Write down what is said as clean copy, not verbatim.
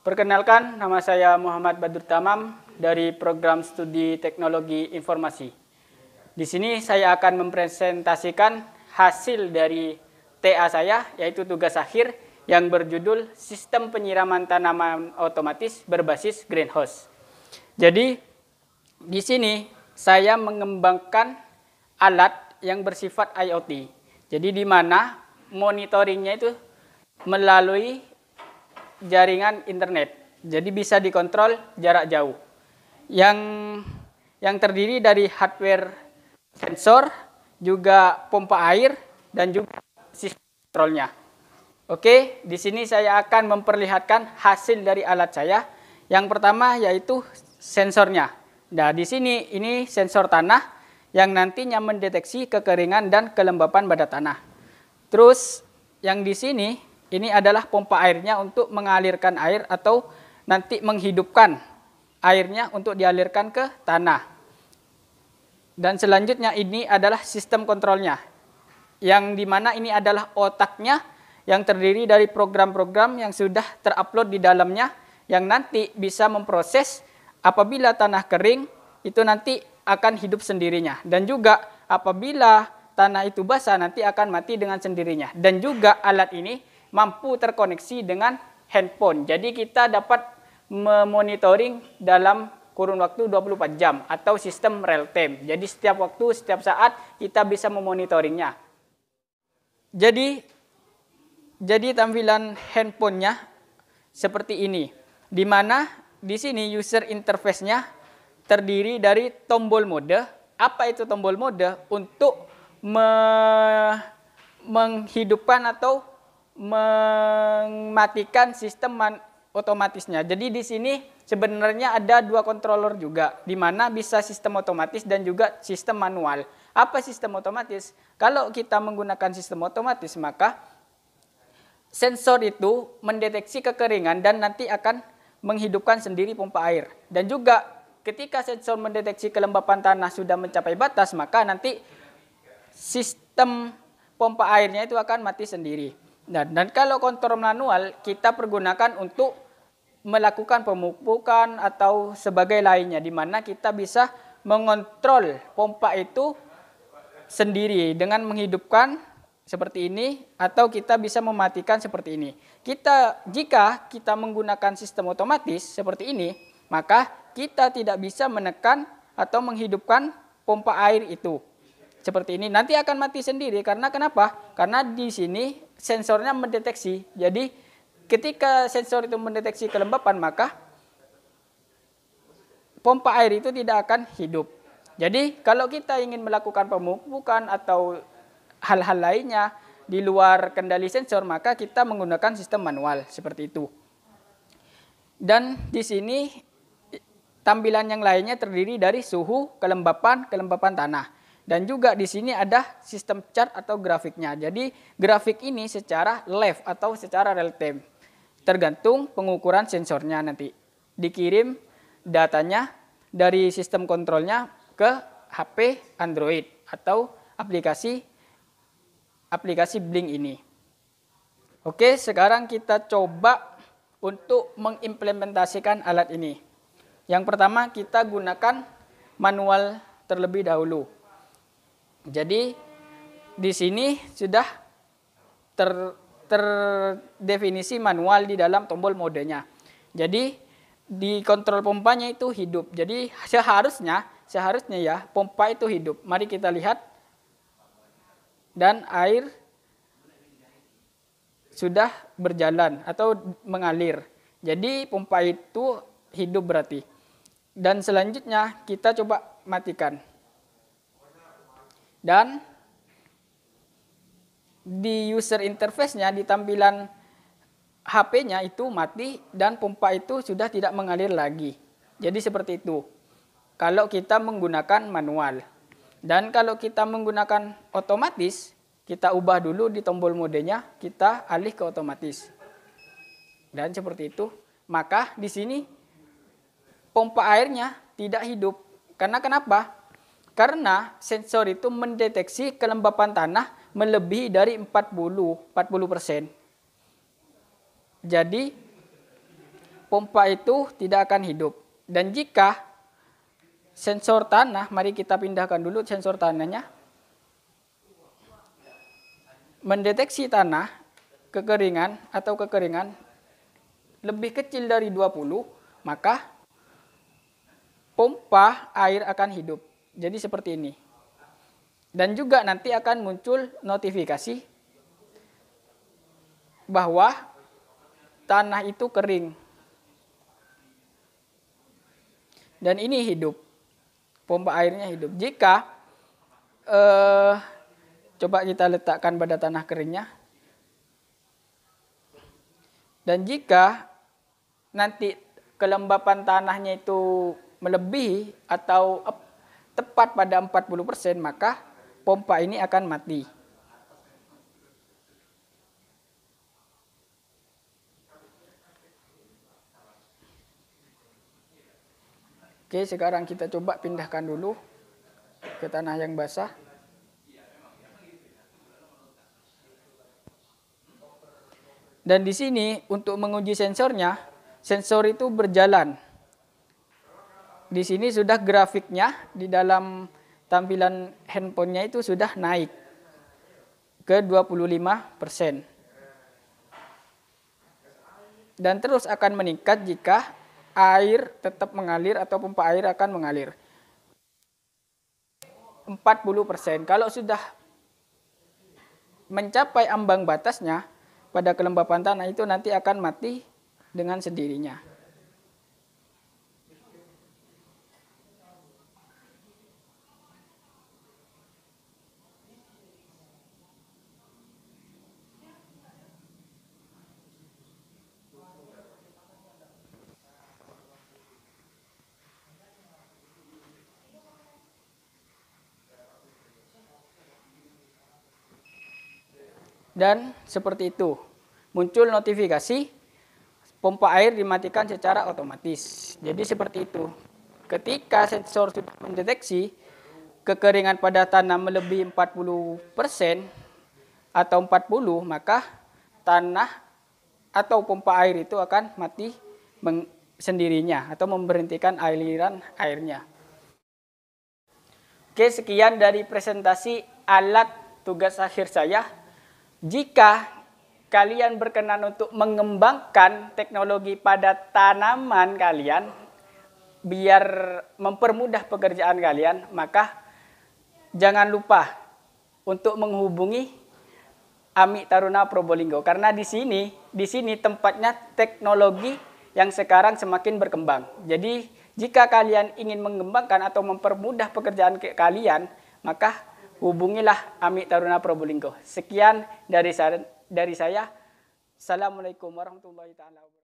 Perkenalkan, nama saya Muhammad Badrut Tamam dari Program Studi Teknologi Informasi. Di sini saya akan mempresentasikan hasil dari TA saya, yaitu tugas akhir yang berjudul Sistem Penyiraman Tanaman Otomatis Berbasis Greenhouse. Jadi, di sini saya mengembangkan alat yang bersifat IoT. Jadi, di mana monitoringnya itu melalui jaringan internet. Jadi bisa dikontrol jarak jauh. Yang terdiri dari hardware sensor, juga pompa air dan juga sistem kontrolnya. Oke, di sini saya akan memperlihatkan hasil dari alat saya. Yang pertama yaitu sensornya. Nah, di sini ini sensor tanah yang nantinya mendeteksi kekeringan dan kelembapan pada tanah. Terus yang di sini ini adalah pompa airnya untuk mengalirkan air atau nanti menghidupkan airnya untuk dialirkan ke tanah. Dan selanjutnya ini adalah sistem kontrolnya, yang dimana ini adalah otaknya yang terdiri dari program-program yang sudah terupload di dalamnya, yang nanti bisa memproses apabila tanah kering itu nanti akan hidup sendirinya. Dan juga apabila tanah itu basah nanti akan mati dengan sendirinya. Dan juga alat ini mampu terkoneksi dengan handphone. Jadi kita dapat memonitoring dalam kurun waktu 24 jam atau sistem real time. Jadi setiap waktu, setiap saat kita bisa memonitoringnya. Jadi tampilan handphonenya seperti ini. Di mana di sini user interface-nya terdiri dari tombol mode. Apa itu tombol mode? Untuk menghidupkan atau mematikan sistem otomatisnya. Jadi di sini sebenarnya ada dua controller juga, di mana bisa sistem otomatis dan juga sistem manual. Apa sistem otomatis? Kalau kita menggunakan sistem otomatis, maka sensor itu mendeteksi kekeringan dan nanti akan menghidupkan sendiri pompa air. Dan juga ketika sensor mendeteksi kelembapan tanah sudah mencapai batas, maka nanti sistem pompa airnya itu akan mati sendiri. Nah, dan kalau kontrol manual kita pergunakan untuk melakukan pemupukan atau sebagai lainnya, di mana kita bisa mengontrol pompa itu sendiri dengan menghidupkan seperti ini atau kita bisa mematikan seperti ini. Jika kita menggunakan sistem otomatis seperti ini, maka kita tidak bisa menekan atau menghidupkan pompa air itu. Seperti ini, nanti akan mati sendiri. Karena kenapa? Karena di sini sensornya mendeteksi. Jadi ketika sensor itu mendeteksi kelembapan, maka pompa air itu tidak akan hidup. Jadi kalau kita ingin melakukan pemupukan atau hal-hal lainnya di luar kendali sensor, maka kita menggunakan sistem manual seperti itu. Dan di sini tampilan yang lainnya terdiri dari suhu, kelembapan tanah. Dan juga di sini ada sistem chart atau grafiknya. Jadi grafik ini secara live atau secara real time. Tergantung pengukuran sensornya nanti. Dikirim datanya dari sistem kontrolnya ke HP Android atau aplikasi Blink ini. Oke, sekarang kita coba untuk mengimplementasikan alat ini. Yang pertama kita gunakan manual terlebih dahulu. Jadi di sini sudah terdefinisi manual di dalam tombol modenya. Jadi di kontrol pompanya itu hidup. Jadi seharusnya ya pompa itu hidup. Mari kita lihat. Dan air sudah berjalan atau mengalir. Jadi pompa itu hidup berarti. Dan selanjutnya kita coba matikan. Dan di user interface-nya, di tampilan HP-nya itu mati dan pompa itu sudah tidak mengalir lagi. Jadi seperti itu kalau kita menggunakan manual. Dan kalau kita menggunakan otomatis, kita ubah dulu di tombol modenya, kita alih ke otomatis. Dan seperti itu, maka di sini pompa airnya tidak hidup. Karena kenapa? Karena sensor itu mendeteksi kelembapan tanah melebihi dari 40%. Jadi pompa itu tidak akan hidup. Dan jika sensor tanah, mari kita pindahkan dulu sensor tanahnya, mendeteksi tanah kekeringan atau kekeringan lebih kecil dari 20, maka pompa air akan hidup. Jadi seperti ini. Dan juga nanti akan muncul notifikasi bahwa tanah itu kering. Dan ini hidup. Pompa airnya hidup. Jika coba kita letakkan pada tanah keringnya. Dan jika nanti kelembapan tanahnya itu melebihi atau tepat pada 40%, maka pompa ini akan mati. Oke, sekarang kita coba pindahkan dulu ke tanah yang basah. Dan di sini untuk menguji sensornya, sensor itu berjalan. Di sini sudah grafiknya di dalam tampilan handphonenya itu sudah naik ke 25%. Dan terus akan meningkat jika air tetap mengalir atau pompa air akan mengalir. 40%. Kalau sudah mencapai ambang batasnya pada kelembapan tanah itu nanti akan mati dengan sendirinya. Dan seperti itu, muncul notifikasi pompa air dimatikan secara otomatis. Jadi seperti itu. Ketika sensor sudah mendeteksi kekeringan pada tanah melebihi 40% atau 40, maka tanah atau pompa air itu akan mati sendirinya atau memberhentikan aliran airnya. Oke, sekian dari presentasi alat tugas akhir saya. Jika kalian berkenan untuk mengembangkan teknologi pada tanaman kalian, biar mempermudah pekerjaan kalian, maka jangan lupa untuk menghubungi Ami Taruna Probolinggo. Karena di sini tempatnya teknologi yang sekarang semakin berkembang. Jadi jika kalian ingin mengembangkan atau mempermudah pekerjaan kalian, maka hubungilah Ami Taruna Probolinggo. Sekian dari saya. Assalamualaikum warahmatullahi wabarakatuh.